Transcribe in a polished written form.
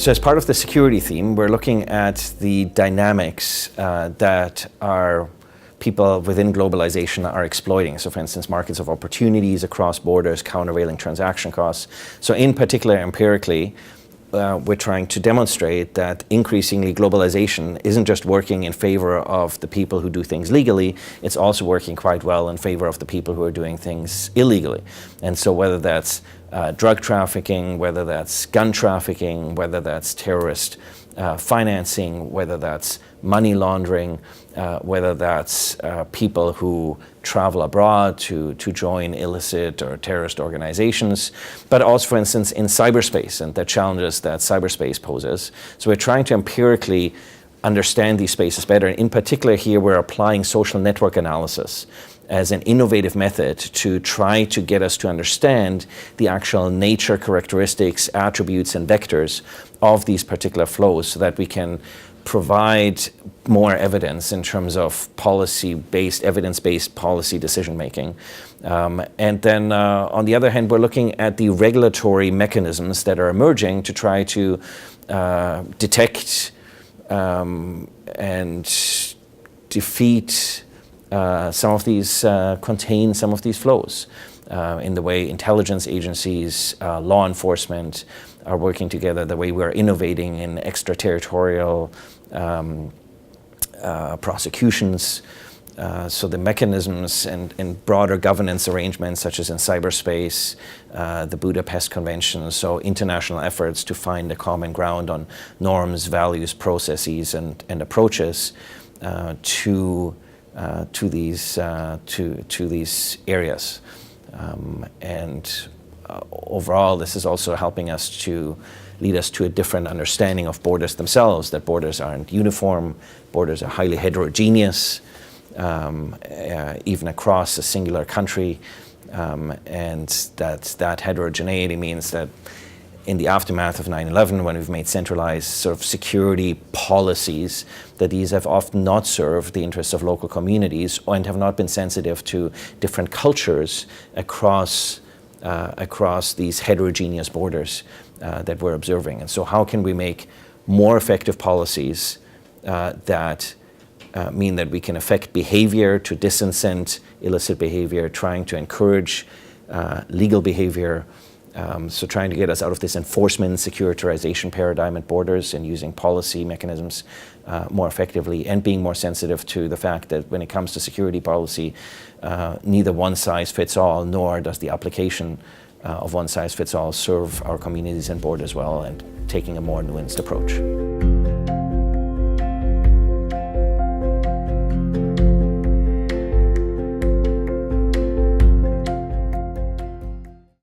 So as part of the security theme, we're looking at the dynamics that our people within globalization are exploiting. So for instance, markets of opportunities across borders, countervailing transaction costs. So in particular, empirically, we're trying to demonstrate that increasingly globalization isn't just working in favor of the people who do things legally, it's also working quite well in favor of the people who are doing things illegally. And so whether that's drug trafficking, whether that's gun trafficking, whether that's terrorist financing, whether that's money laundering, whether that's people who travel abroad to join illicit or terrorist organizations, but also, for instance, in cyberspace and the challenges that cyberspace poses. So we're trying to empirically understand these spaces better. In particular here, we're applying social network analysis as an innovative method to try to get us to understand the actual nature, characteristics, attributes, and vectors of these particular flows so that we can provide more evidence in terms of policy-based, evidence-based policy decision-making. And then on the other hand, we're looking at the regulatory mechanisms that are emerging to try to detect and defeat some of these, contain some of these flows in the way intelligence agencies, law enforcement are working together, the way we're innovating in extraterritorial prosecutions. So the mechanisms and broader governance arrangements, such as in cyberspace, the Budapest Convention, so international efforts to find a common ground on norms, values, processes, and approaches to these areas. Overall, this is also helping us to lead us to a different understanding of borders themselves, that borders aren't uniform, borders are highly heterogeneous, even across a singular country, and that heterogeneity means that in the aftermath of 9/11, when we've made centralized sort of security policies, that these have often not served the interests of local communities and have not been sensitive to different cultures across these heterogeneous borders that we're observing. And so how can we make more effective policies that mean that we can affect behavior to disincent illicit behavior, trying to encourage legal behavior, so trying to get us out of this enforcement securitization paradigm at borders and using policy mechanisms more effectively, and being more sensitive to the fact that when it comes to security policy, neither one size fits all, nor does the application of one size fits all serve our communities and borders well, and taking a more nuanced approach.